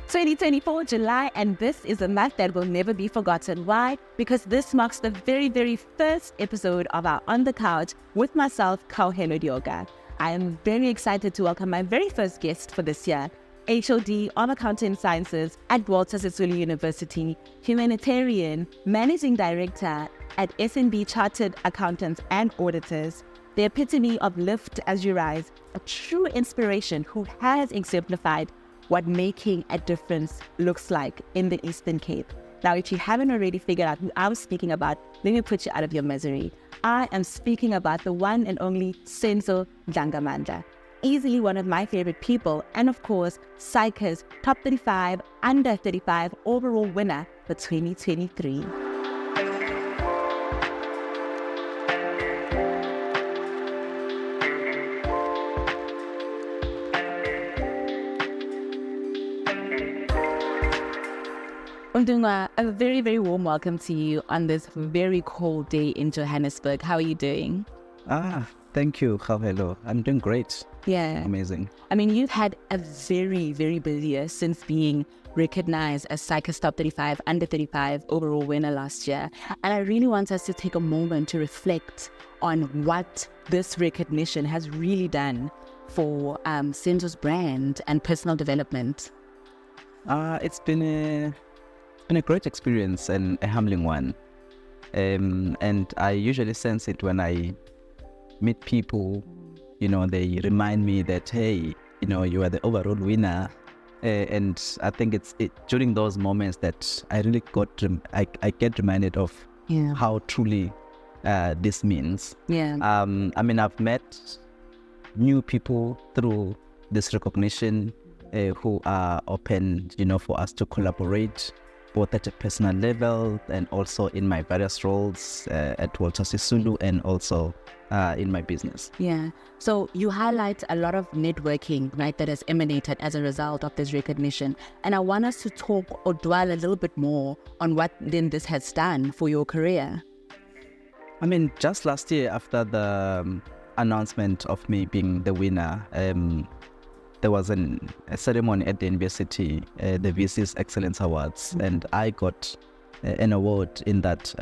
2024 July, and this is a month that will never be forgotten. Why? Because this marks the very, very first episode of our On the Couch with myself, Kgauhelo Dioka. I am very excited to welcome my very first guest for this year, HOD of Accounting Sciences at Walter Sisulu University, humanitarian, managing director at SNB Chartered Accountants and Auditors, the epitome of lift as you rise, a true inspiration who has exemplified what making a difference looks like in the Eastern Cape. Now, if you haven't already figured out who I was speaking about, let me put you out of your misery. I am speaking about the one and only Senzo Ndlangamandla, easily one of my favorite people, and of course, SAICA's top 35 under 35 overall winner for 2023. Undunga, a very, very warm welcome to you on this very cold day in Johannesburg. How are you doing? Thank you, Kgauhelo. I'm doing great. Yeah. Amazing. I mean, you've had a very, very busy year since being recognized as SAICA's top 35 under 35 overall winner last year. And I really want us to take a moment to reflect on what this recognition has really done for Senzos brand and personal development. It's been a great experience and a humbling one. And I usually sense it when I meet people, they remind me that, hey, you are the overall winner. And I think it's during those moments that I really I get reminded of how truly this means. Yeah. I've met new people through this recognition who are open, for us to collaborate, both at a personal level and also in my various roles at Walter Sisulu and also in my business. Yeah. So you highlight a lot of networking, right, that has emanated as a result of this recognition. And I want us to talk or dwell a little bit more on what then this has done for your career. Just last year after the announcement of me being the winner, there was a ceremony at the university, the VC's Excellence Awards, and I got an award in that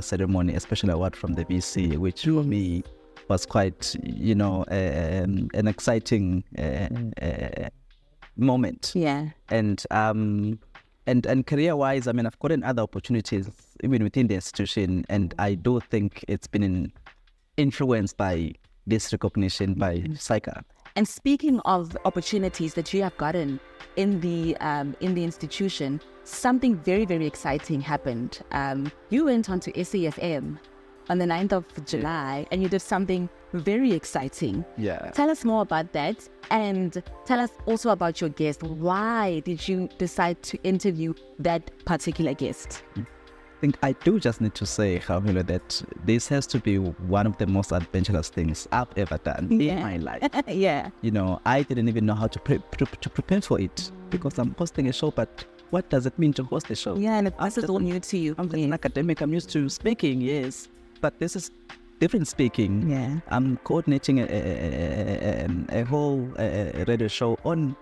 ceremony, a special award from the VC, which for me was quite, an exciting moment. Yeah. And career-wise, I've gotten other opportunities even within the institution, and I do think it's been influenced by this recognition by SAICA. And speaking of opportunities that you have gotten in the institution, something very, very exciting happened. You went on to SAFM on the 9th of July, and you did something very exciting. Yeah. Tell us more about that, and tell us also about your guest. Why did you decide to interview that particular guest? I think I do just need to say, Kgauhelo, that this has to be one of the most adventurous things I've ever done in my life. Yeah. I didn't even know how to prepare for it because I'm hosting a show, but what does it mean to host a show? Yeah, and this is all new to you. I'm just an academic. I'm used to speaking, yes, but this is different speaking. Yeah. I'm coordinating a whole radio show on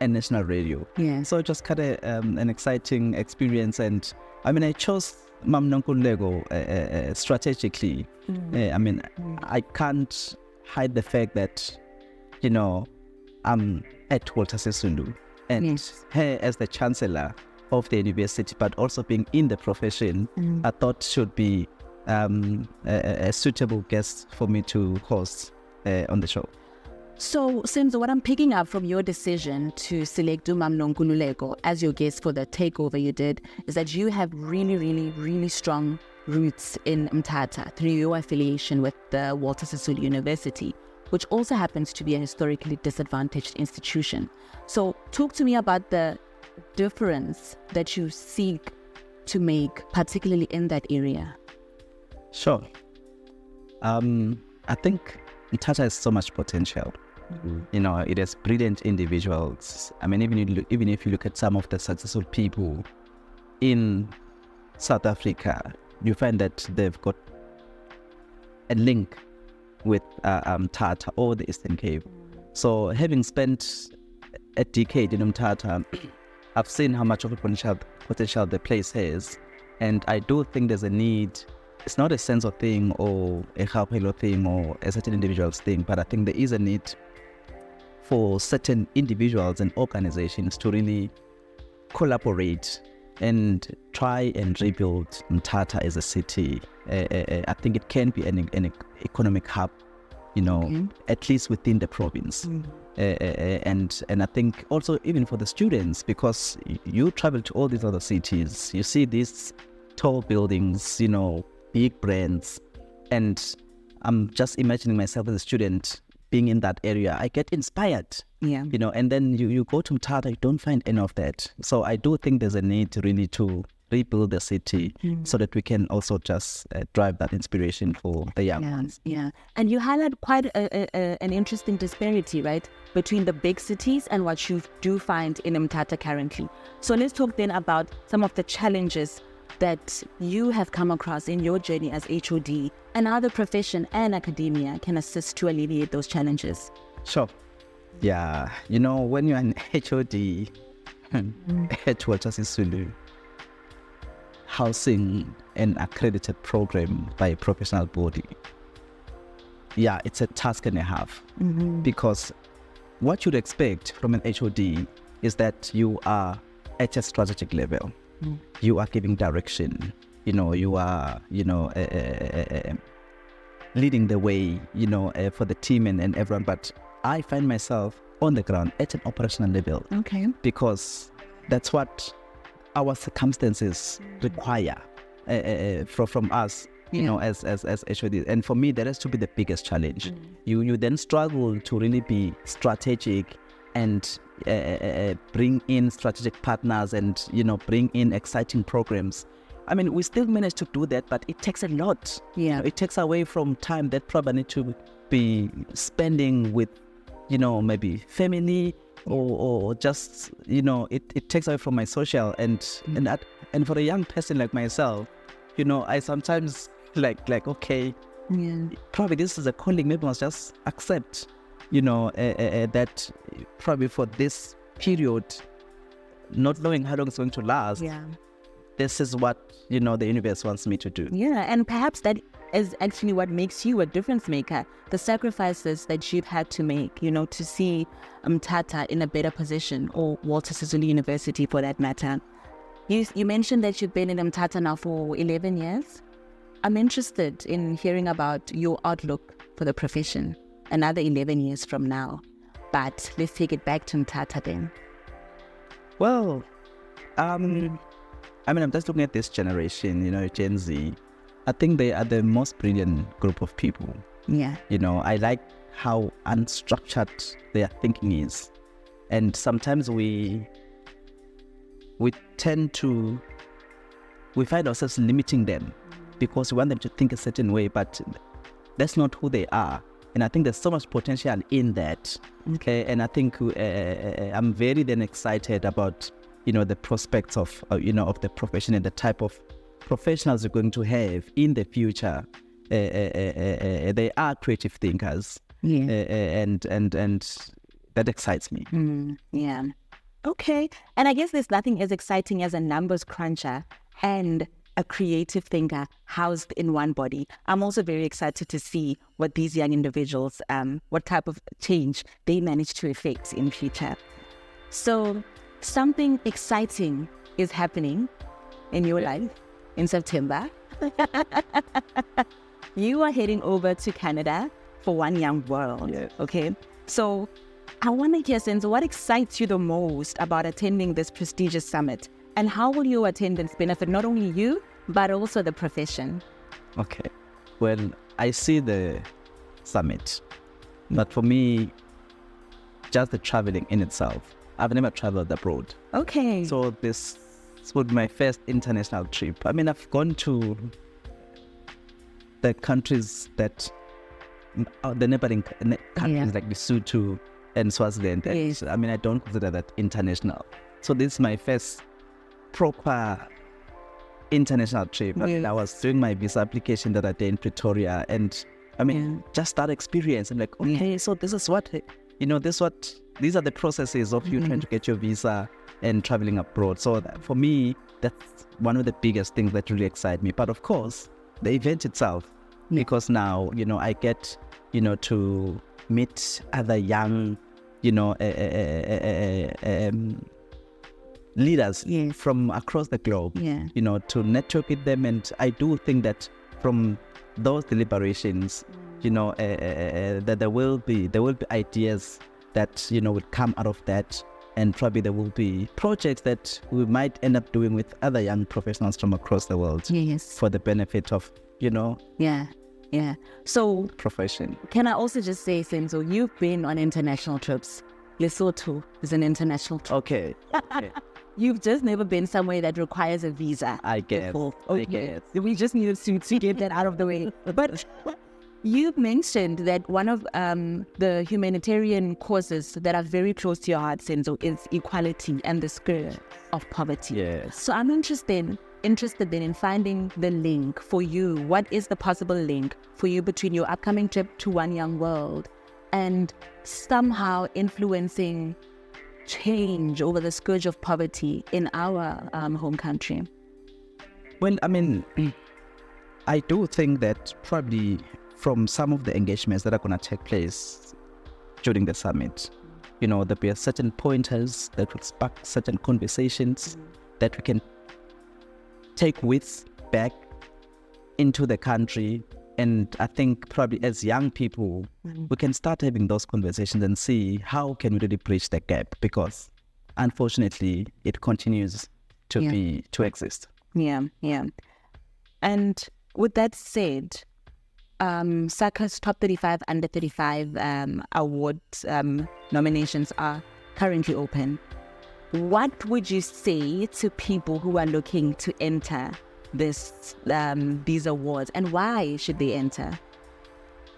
a national radio. Yeah. So it just kind of an exciting experience, and I chose Nkululeko strategically. I can't hide the fact that, I'm at Walter Sisulu, and her as the chancellor of the university, but also being in the profession, I thought should be a suitable guest for me to host on the show. So, Senzo, what I'm picking up from your decision to select Nkululeko as your guest for the takeover you did is that you have really, really, really strong roots in Mthatha through your affiliation with the Walter Sisulu University, which also happens to be a historically disadvantaged institution. So, talk to me about the difference that you seek to make, particularly in that area. Sure. I think Mthatha has so much potential. It has brilliant individuals. Even if you look at some of the successful people in South Africa, you find that they've got a link with Mthatha or the Eastern Cape. So having spent a decade in Mthatha, I've seen how much of a potential the place has, and I do think there's a need. It's not a Senzo thing or a Kgauhelo thing or a certain individual's thing, but I think there is a need for certain individuals and organizations to really collaborate and try and rebuild Mthatha as a city. I think it can be an economic hub, at least within the province. And I think also even for the students, because you travel to all these other cities, you see these tall buildings, big brands, and I'm just imagining myself as a student being in that area. I get inspired, and then you go to Mthatha, you don't find any of that. So I do think there's a need really to rebuild the city so that we can also just drive that inspiration for the young ones. Yeah, and you highlight quite an interesting disparity, right, between the big cities and what you do find in Mthatha currently. So let's talk then about some of the challenges that you have come across in your journey as HOD and how the profession and academia can assist to alleviate those challenges. Sure. Yeah, when you're an HOD at Walter Sisulu, housing an accredited program by a professional body, it's a task and a half. Because what you'd expect from an HOD is that you are at a strategic level. You are giving direction, you are, leading the way, for the team and everyone. But I find myself on the ground at an operational level. Okay. Because that's what our circumstances require from us, as HODs. And for me, that has to be the biggest challenge. You then struggle to really be strategic and bring in strategic partners and bring in exciting programs. I mean, we still manage to do that, but it takes a lot. It takes away from time that probably need to be spending with maybe family or just it takes away from my social and for a young person like myself, I sometimes like okay, probably this is a calling, maybe I must just accept that probably for this period, not knowing how long it's going to last, this is what the universe wants me to do. And perhaps that is actually what makes you a difference maker, the sacrifices that you've had to make, to see Mthatha in a better position, or Walter Sisulu University for that matter. You mentioned that you've been in Mthatha now for 11 years. I'm interested in hearing about your outlook for the profession another 11 years from now. But let's take it back to Mthatha then. Well, I'm just looking at this generation, Gen Z. I think they are the most brilliant group of people. I like how unstructured their thinking is. And sometimes we find ourselves limiting them because we want them to think a certain way, but that's not who they are. And I think there's so much potential in that. Okay. And I think I'm very then excited about, the prospects of the profession and the type of professionals we're going to have in the future. They are creative thinkers. And that excites me. Okay. And I guess there's nothing as exciting as a numbers cruncher and a creative thinker housed in one body. I'm also very excited to see what these young individuals, what type of change they manage to effect in future. So something exciting is happening in your life in September. You are heading over to Canada for One Young World. Yes. Okay. So I want to hear, Senzo, what excites you the most about attending this prestigious summit? And how will your attendance benefit not only you, but also the profession? Okay. Well, I see the summit. But for me, just the traveling in itself. I've never traveled abroad. Okay. So this would be my first international trip. I mean, I've gone to the countries that, the neighboring countries like Lesotho and Swaziland. Yes. I mean, I don't consider that international. So this is my first proper international trip. Yes. I was doing my visa application that I did in Pretoria, and I mean, just that experience. I'm like, okay, so this is what, these are the processes of you trying to get your visa, and traveling abroad. So for me, that's one of the biggest things that really excite me. But of course, the event itself, because now, I get, to meet other young, leaders from across the globe, to network with them. And I do think that from those deliberations, that there will be ideas that, would come out of that. And probably there will be projects that we might end up doing with other young professionals from across the world for the benefit of, So profession. Can I also just say, Senzo, you've been on international trips. Lesotho is an international trip. Okay. You've just never been somewhere that requires a visa. I guess. I guess. We just needed to get that out of the way. But you've mentioned that one of the humanitarian causes that are very close to your heart, Senzo, is equality and the scourge of poverty. Yes. So I'm interested then in finding the link for you. What is the possible link for you between your upcoming trip to One Young World and somehow influencing change over the scourge of poverty in our home country? Well, I mean, I do think that probably from some of the engagements that are going to take place during the summit, there'll be certain pointers that would spark certain conversations that we can take with back into the country. And I think probably as young people, we can start having those conversations and see how can we really bridge the gap, because unfortunately it continues to exist. Yeah. And with that said, SAICA's top 35 under 35 award nominations are currently open. What would you say to people who are looking to enter these awards, and why should they enter?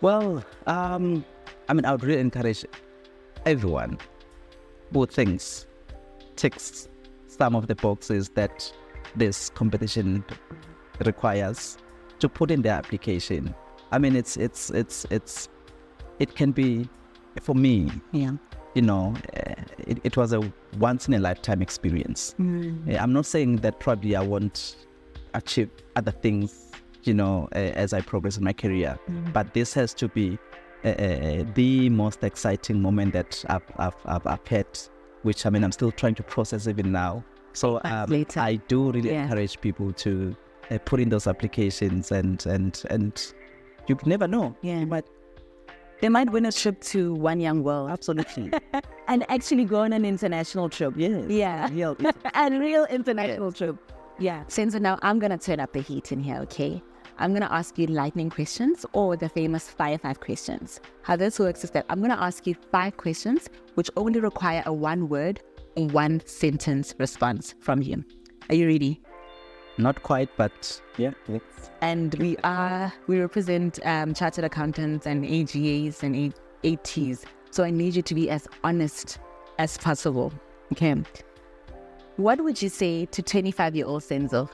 Well, I would really encourage everyone who ticks some of the boxes that this competition requires to put in their application. I mean, it can be, for me, it was a once in a lifetime experience. I'm not saying that probably I won't achieve other things, as I progress in my career, but this has to be the most exciting moment that I've had, which I'm still trying to process even now. So I do really encourage people to put in those applications, and you never know. They might win a trip to One Young World. Absolutely. And actually go on an international trip. Yeah. A real international trip. Yeah. Senzo, now I'm going to turn up the heat in here, okay? I'm going to ask you lightning questions, or the famous fire 5 questions. How this works is that I'm going to ask you 5 questions which only require a 1-word or 1-sentence response from you. Are you ready? Not quite, but yeah. And we represent chartered accountants and AGAs and ATs. So I need you to be as honest as possible. Okay. What would you say to 25-year-old Senzo?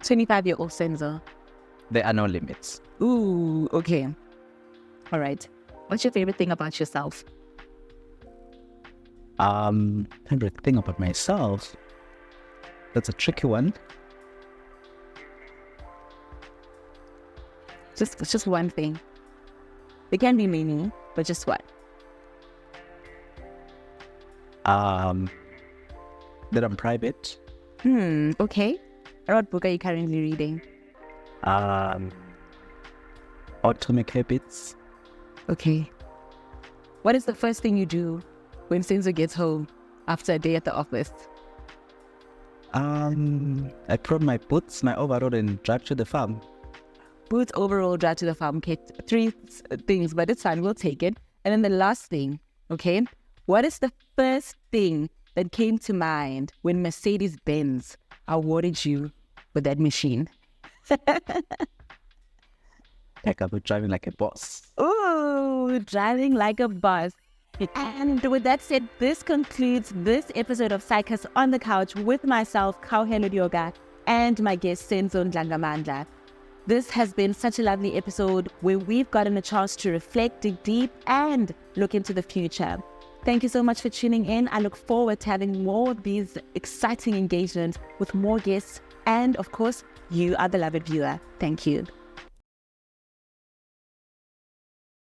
"25-year-old Senzo. There are no limits." Ooh, okay. All right. What's your favorite thing about yourself? Favorite thing about myself? That's a tricky one. Just one thing. It can be many, but just what? That I'm private. Okay. What book are you currently reading? Atomic Habits. Okay. What is the first thing you do when Senzo gets home after a day at the office? I put on my boots, my overall, and drive to the farm. Boots, overall, drive to the farm. Okay, 3 things, but it's fine. We'll take it. And then the last thing, okay? What is the first thing that came to mind when Mercedes-Benz awarded you with that machine? Like I was driving like a boss. Ooh, driving like a boss. And with that said, this concludes this episode of SAICA's On the Couch with myself, Kgauhelo Dioka, and my guest, Senzo Ndlangamandla. This has been such a lovely episode where we've gotten a chance to reflect, dig deep, and look into the future. Thank you so much for tuning in. I look forward to having more of these exciting engagements with more guests and, of course, you, our beloved viewer. Thank you.